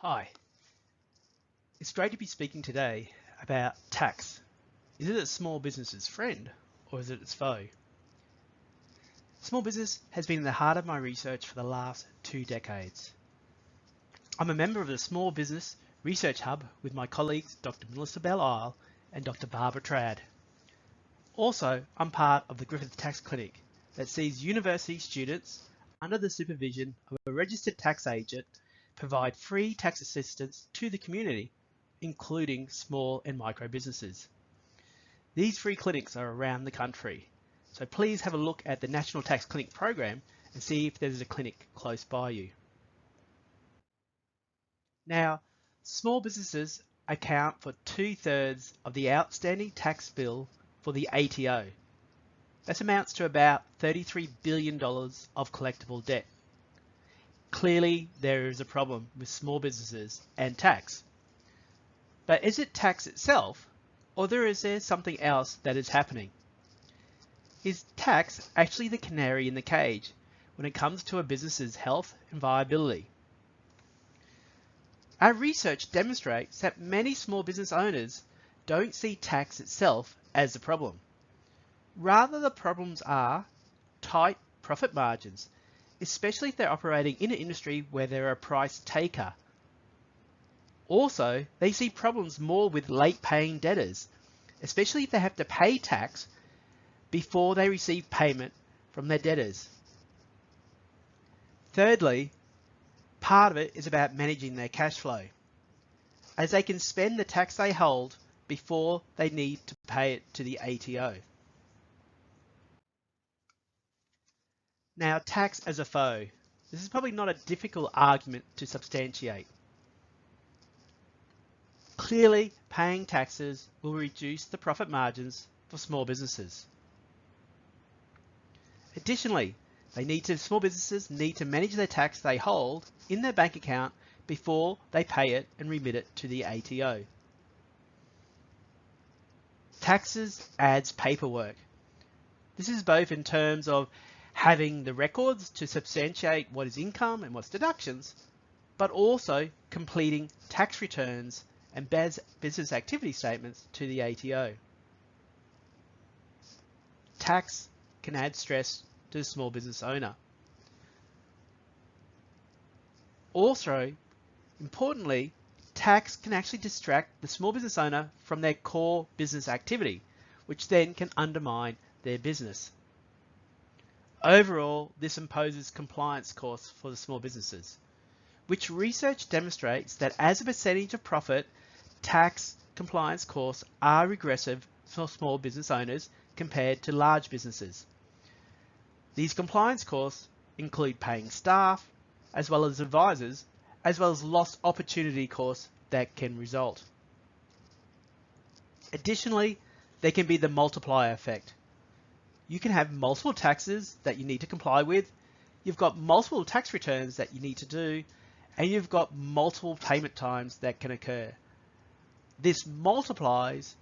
Hi, it's great to be speaking today about tax. Is it a small business's friend or is it its foe? Small business has been in the heart of my research for the last 2 decades. I'm a member of the Small Business Research Hub with my colleagues Dr. Melissa Belle-Isle and Dr. Barbara Trad. Also, I'm part of the Griffith Tax Clinic that sees university students under the supervision of a registered tax agent provide free tax assistance to the community, including small and micro businesses. These free clinics are around the country, so please have a look at the National Tax Clinic program and see if there's a clinic close by you. Now, small businesses account for 2/3 of the outstanding tax bill for the ATO. That amounts to about $33 billion of collectible debt. Clearly, there is a problem with small businesses and tax. But is it tax itself, or is there something else that is happening? Is tax actually the canary in the cage when it comes to a business's health and viability? Our research demonstrates that many small business owners don't see tax itself as the problem. Rather, the problems are tight profit margins, especially if they're operating in an industry where they're a price taker. Also, they see problems more with late paying debtors, especially if they have to pay tax before they receive payment from their debtors. Thirdly, part of it is about managing their cash flow, as they can spend the tax they hold before they need to pay it to the ATO. Now, tax as a foe. This is probably not a difficult argument to substantiate. Clearly, paying taxes will reduce the profit margins for small businesses. Additionally, small businesses need to manage their tax they hold in their bank account before they pay it and remit it to the ATO. Taxes adds paperwork. This is both in terms of having the records to substantiate what is income and what's deductions, but also completing tax returns and business activity statements to the ATO. Tax can add stress to the small business owner. Also, importantly, tax can actually distract the small business owner from their core business activity, which then can undermine their business. Overall, this imposes compliance costs for the small businesses, which research demonstrates that as a percentage of profit, tax compliance costs are regressive for small business owners compared to large businesses. These compliance costs include paying staff, as well as advisors, as well as lost opportunity costs that can result. Additionally, there can be the multiplier effect. You can have multiple taxes that you need to comply with, you've got multiple tax returns that you need to do, and you've got multiple payment times that can occur. This multiplies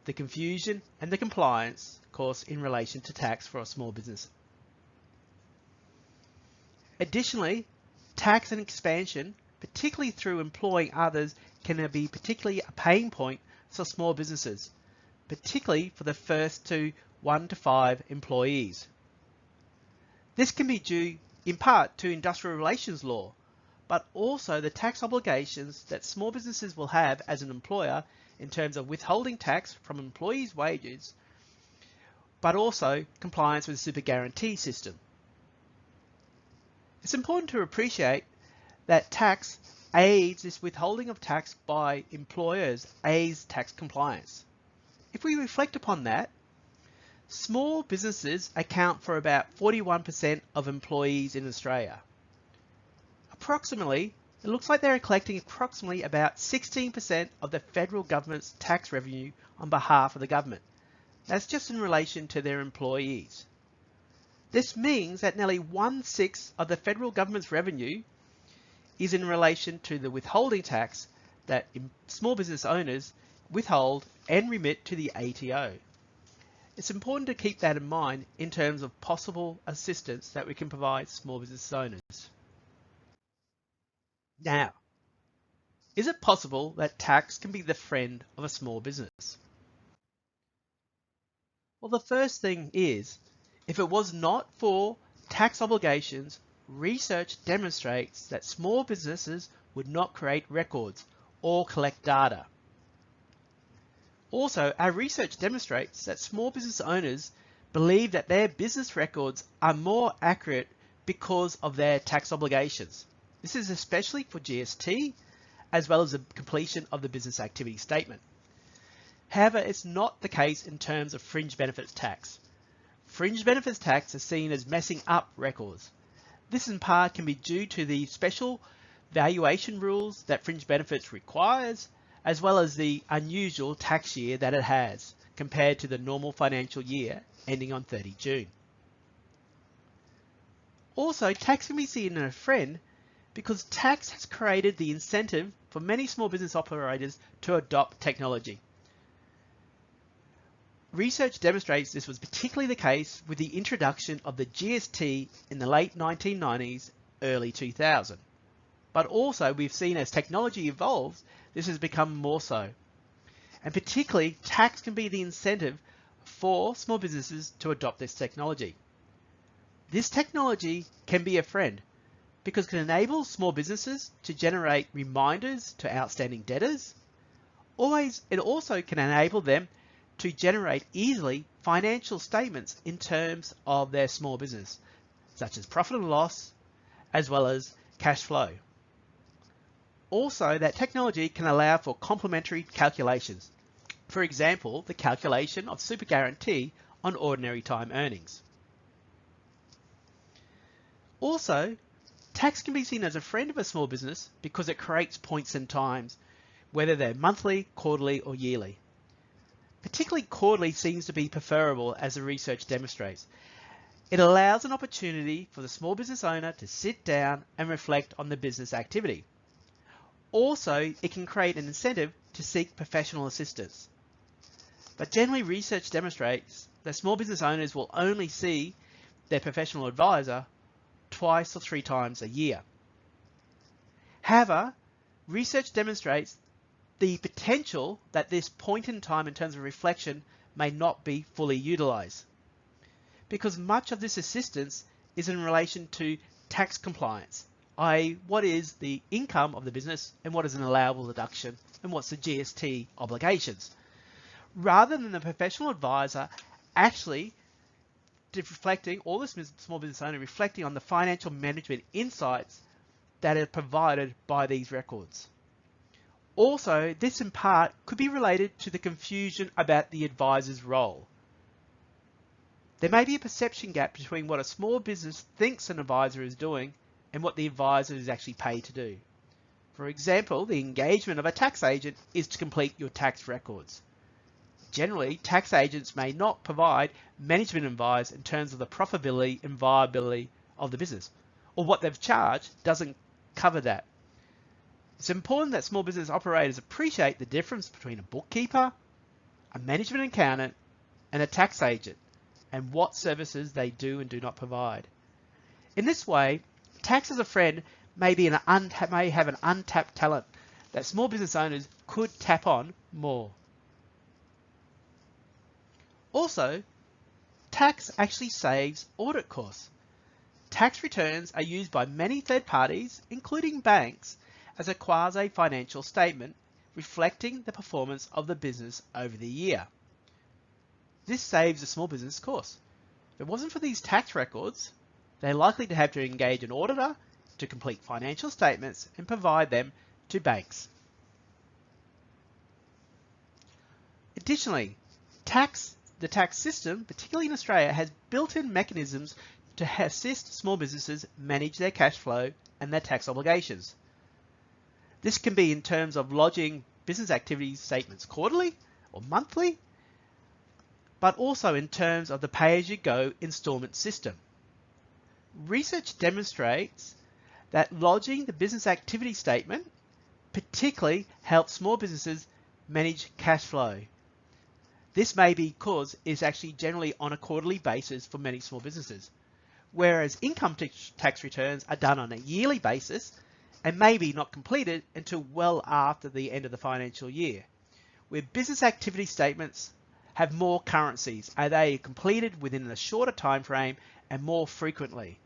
the confusion and the compliance costs in relation to tax for a small business. Additionally, tax and expansion, particularly through employing others, can be particularly a pain point for small businesses, particularly for the first 1 to 5 employees. This can be due in part to industrial relations law, but also the tax obligations that small businesses will have as an employer in terms of withholding tax from employees' wages, but also compliance with the super guarantee system. It's important to appreciate that tax aids this withholding of tax by employers aids tax compliance. If we reflect upon that, small businesses account for about 41% of employees in Australia. Approximately, it looks like they're collecting approximately about 16% of the federal government's tax revenue on behalf of the government. That's just in relation to their employees. This means that nearly 1/6 of the federal government's revenue is in relation to the withholding tax that small business owners withhold and remit to the ATO. It's important to keep that in mind in terms of possible assistance that we can provide small business owners. Now, Is it possible that tax can be the friend of a small business? Well, the first thing is, if it was not for tax obligations, research demonstrates that small businesses would not create records or collect data. Also, our research demonstrates that small business owners believe that their business records are more accurate because of their tax obligations. This is especially for GST, as well as the completion of the business activity statement. However, it's not the case in terms of fringe benefits tax. Fringe benefits tax is seen as messing up records. This in part can be due to the special valuation rules that fringe benefits requires, as well as the unusual tax year that it has compared to the normal financial year ending on 30 June. Also, tax can be seen as a friend because tax has created the incentive for many small business operators to adopt technology. Research demonstrates this was particularly the case with the introduction of the GST in the late 1990s, early 2000. But also we've seen as technology evolves, this has become more so. And particularly tax can be the incentive for small businesses to adopt this technology. This technology can be a friend because it can enable small businesses to generate reminders to outstanding debtors. It also can enable them to generate easily financial statements in terms of their small business, such as profit and loss, as well as cash flow. Also, that technology can allow for complementary calculations. For example, the calculation of super guarantee on ordinary time earnings. Also, tax can be seen as a friend of a small business because it creates points and times, whether they're monthly, quarterly, or yearly. Particularly quarterly seems to be preferable, as the research demonstrates. It allows an opportunity for the small business owner to sit down and reflect on the business activity. Also, it can create an incentive to seek professional assistance. But generally, research demonstrates that small business owners will only see their professional advisor twice or 3 times a year. However, research demonstrates the potential that this point in time in terms of reflection may not be fully utilized, because much of this assistance is in relation to tax compliance, i.e. what is the income of the business and what is an allowable deduction and what's the GST obligations, rather than the professional advisor actually reflecting, or the small business owner reflecting on the financial management insights that are provided by these records. Also, this in part could be related to the confusion about the advisor's role. There may be a perception gap between what a small business thinks an advisor is doing and what the advisor is actually paid to do. For example, the engagement of a tax agent is to complete your tax records. Generally, tax agents may not provide management advice in terms of the profitability and viability of the business, or what they've charged doesn't cover that. It's important that small business operators appreciate the difference between a bookkeeper, a management accountant, and a tax agent, and what services they do and do not provide. In this way, tax as a friend may have an untapped talent that small business owners could tap on more. Also, tax actually saves audit costs. Tax returns are used by many third parties, including banks, as a quasi-financial statement reflecting the performance of the business over the year. This saves a small business costs. If it wasn't for these tax records, they're likely to have to engage an auditor to complete financial statements and provide them to banks. Additionally, the tax system, particularly in Australia, has built-in mechanisms to assist small businesses manage their cash flow and their tax obligations. This can be in terms of lodging business activities statements quarterly or monthly, but also in terms of the pay-as-you-go installment system. Research demonstrates that lodging the business activity statement particularly helps small businesses manage cash flow. This may be because it's actually generally on a quarterly basis for many small businesses, whereas income tax returns are done on a yearly basis, and maybe not completed until well after the end of the financial year. Where business activity statements have more currencies, are they completed within a shorter time frame and more frequently?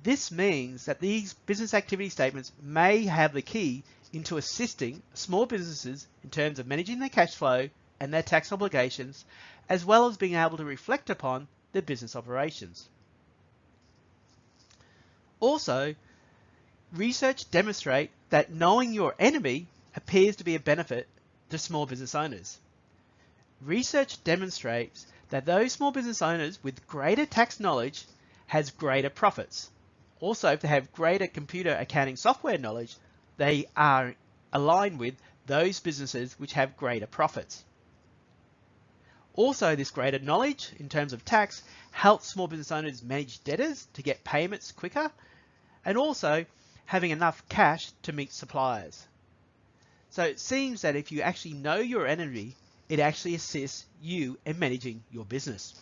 This means that these business activity statements may have the key into assisting small businesses in terms of managing their cash flow and their tax obligations, as well as being able to reflect upon their business operations. Also, research demonstrates that knowing your enemy appears to be a benefit to small business owners. Research demonstrates that those small business owners with greater tax knowledge has greater profits. Also, if they have greater computer accounting software knowledge, they are aligned with those businesses which have greater profits. Also, this greater knowledge in terms of tax helps small business owners manage debtors to get payments quicker, and also having enough cash to meet suppliers. So it seems that if you actually know your enemy, it actually assists you in managing your business.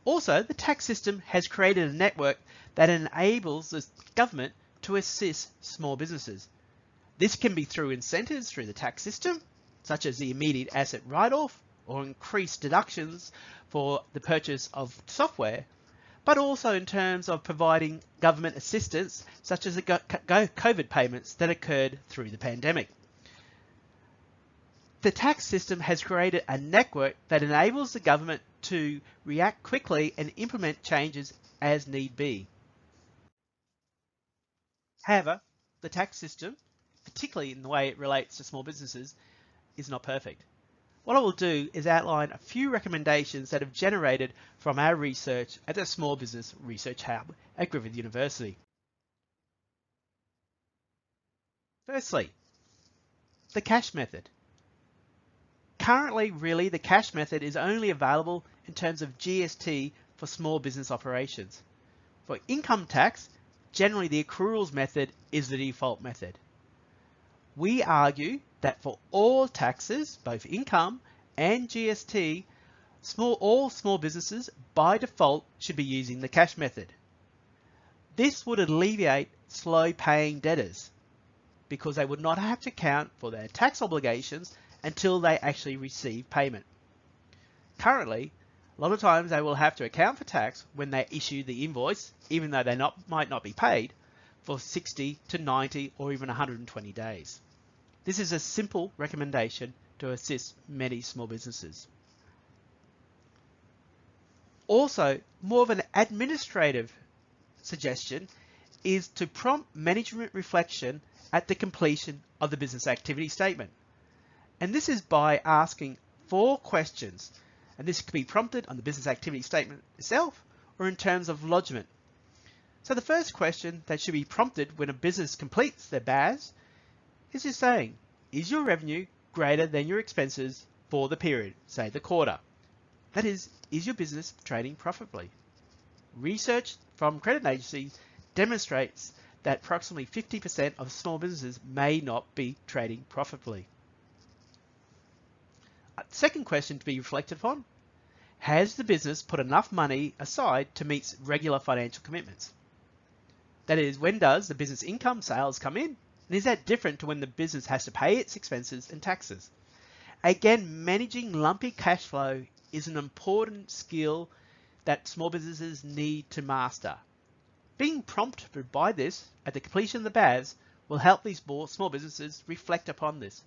Also, the tax system has created a network that enables the government to assist small businesses. This can be through incentives through the tax system, such as the immediate asset write-off or increased deductions for the purchase of software, but also in terms of providing government assistance, such as the COVID payments that occurred through the pandemic. The tax system has created a network that enables the government to react quickly and implement changes as need be. However, the tax system, particularly in the way it relates to small businesses, is not perfect. What I will do is outline a few recommendations that have generated from our research at the Small Business Research Hub at Griffith University. Firstly, the cash method. Currently, really, the cash method is only available in terms of GST for small business operations. For income tax, generally the accruals method is the default method. We argue that for all taxes, both income and GST, all small businesses by default should be using the cash method. This would alleviate slow paying debtors because they would not have to account for their tax obligations until they actually receive payment. Currently, a lot of times they will have to account for tax when they issue the invoice, even though they might not be paid, for 60 to 90 or even 120 days. This is a simple recommendation to assist many small businesses. Also, more of an administrative suggestion is to prompt management reflection at the completion of the business activity statement. And this is by asking 4 questions, and this could be prompted on the business activity statement itself or in terms of lodgement. So the first question that should be prompted when a business completes their BAS is just saying, is your revenue greater than your expenses for the period, say the quarter? That is your business trading profitably? Research from credit agencies demonstrates that approximately 50% of small businesses may not be trading profitably. Second question to be reflected upon, has the business put enough money aside to meet regular financial commitments? That is, when does the business income sales come in? And is that different to when the business has to pay its expenses and taxes? Again, managing lumpy cash flow is an important skill that small businesses need to master. Being prompted by this at the completion of the BAS will help these small businesses reflect upon this.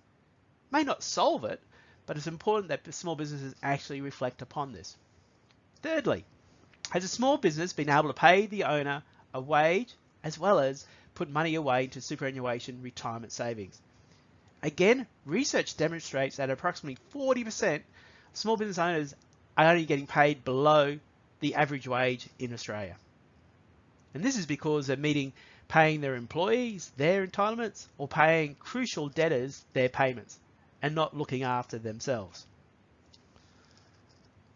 May not solve it, but it's important that small businesses actually reflect upon this. Thirdly, has a small business been able to pay the owner a wage as well as put money away into superannuation retirement savings? Again, research demonstrates that approximately 40% of small business owners are only getting paid below the average wage in Australia. And this is because they're paying their employees their entitlements or paying crucial debtors their payments and not looking after themselves.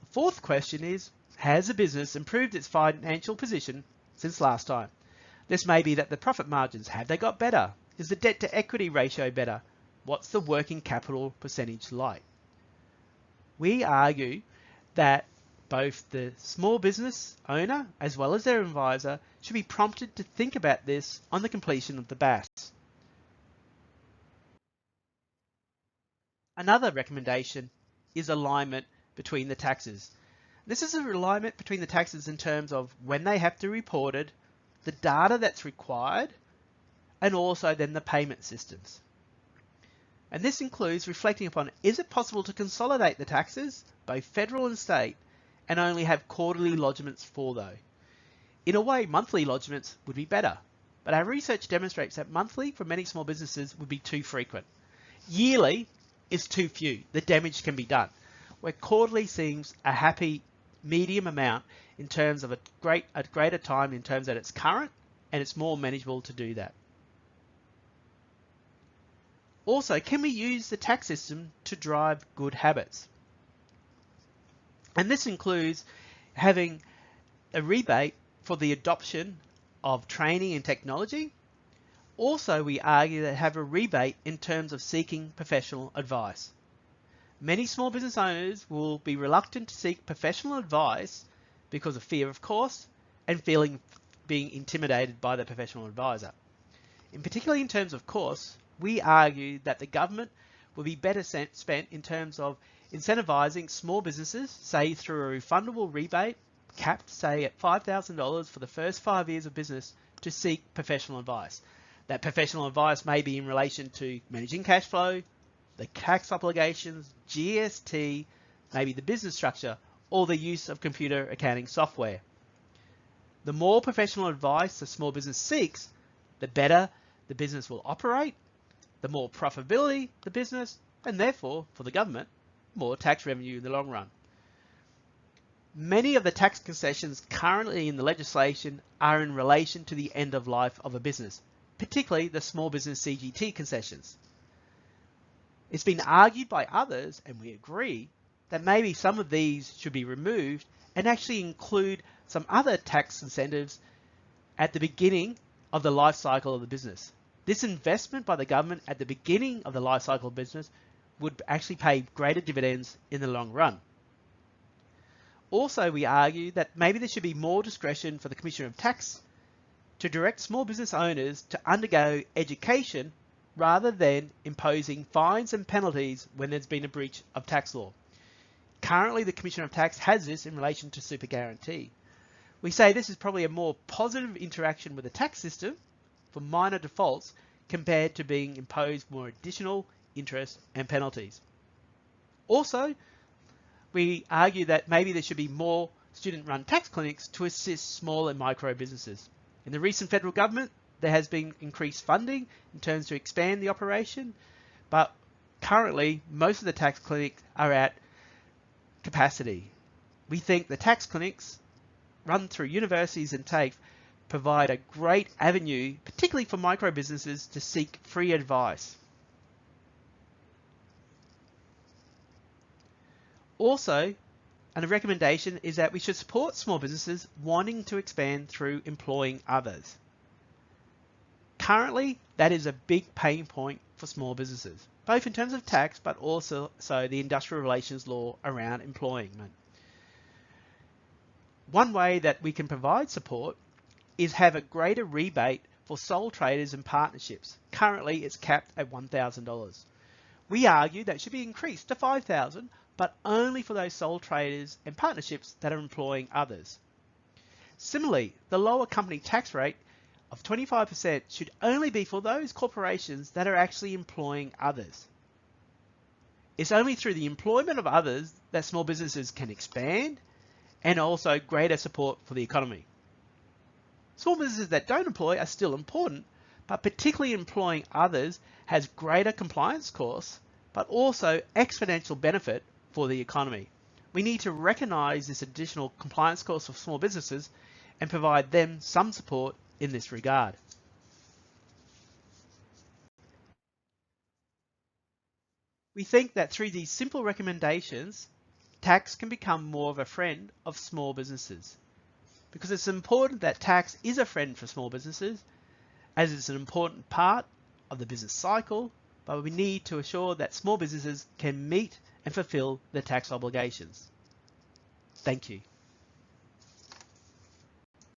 The fourth question is, has the business improved its financial position since last time? This may be that the profit margins, have they got better? Is the debt to equity ratio better? What's the working capital percentage like? We argue that Both the small business owner as well as their advisor should be prompted to think about this on the completion of the BAS. Another recommendation is alignment between the taxes. This is a alignment between the taxes in terms of when they have to be reported, the data that's required, and also then the payment systems. And this includes reflecting upon, is it possible to consolidate the taxes, both federal and state, and only have quarterly lodgements for those? In a way, monthly lodgements would be better, but our research demonstrates that monthly for many small businesses would be too frequent. Yearly is too few. The damage can be done, where quarterly seems a happy medium amount in terms of a greater time in terms that it's current and it's more manageable to do that. Also, can we use the tax system to drive good habits? And this includes having a rebate for the adoption of training and technology. Also, we argue that have a rebate in terms of seeking professional advice. Many small business owners will be reluctant to seek professional advice because of fear, of course, and being intimidated by the professional advisor. In particularly in terms of cost, we argue that the government will be better spent in terms of incentivizing small businesses, say through a refundable rebate, capped say at $5,000 for the first 5 years of business, to seek professional advice. That professional advice may be in relation to managing cash flow, the tax obligations, GST, maybe the business structure, or the use of computer accounting software. The more professional advice a small business seeks, the better the business will operate, the more profitability the business, and therefore, for the government, more tax revenue in the long run. Many of the tax concessions currently in the legislation are in relation to the end of life of a business, particularly the small business CGT concessions. It's been argued by others, and we agree, that maybe some of these should be removed and actually include some other tax incentives at the beginning of the life cycle of the business. This investment by the government at the beginning of the life cycle of business would actually pay greater dividends in the long run. Also, we argue that maybe there should be more discretion for the Commissioner of Tax to direct small business owners to undergo education rather than imposing fines and penalties when there's been a breach of tax law. Currently, the Commissioner of Tax has this in relation to super guarantee. We say this is probably a more positive interaction with the tax system for minor defaults compared to being imposed more additional interest and penalties. Also, we argue that maybe there should be more student-run tax clinics to assist small and micro businesses. In the recent federal government, there has been increased funding in terms to expand the operation, but currently most of the tax clinics are at capacity. We think the tax clinics run through universities and TAFE provide a great avenue, particularly for micro businesses, to seek free advice. Also, a recommendation is that we should support small businesses wanting to expand through employing others. Currently, that is a big pain point for small businesses, both in terms of tax, but also the industrial relations law around employment. One way that we can provide support is have a greater rebate for sole traders and partnerships. Currently, it's capped at $1,000. We argue that it should be increased to $5,000, but only for those sole traders and partnerships that are employing others. Similarly, the lower company tax rate of 25% should only be for those corporations that are actually employing others. It's only through the employment of others that small businesses can expand and also greater support for the economy. Small businesses that don't employ are still important, but particularly employing others has greater compliance costs, but also exponential benefit for the economy. We need to recognize this additional compliance cost of small businesses and provide them some support in this regard. We think that through these simple recommendations, tax can become more of a friend of small businesses, because it's important that tax is a friend for small businesses, as it's an important part of the business cycle, but we need to assure that small businesses can meet and fulfill their tax obligations. Thank you.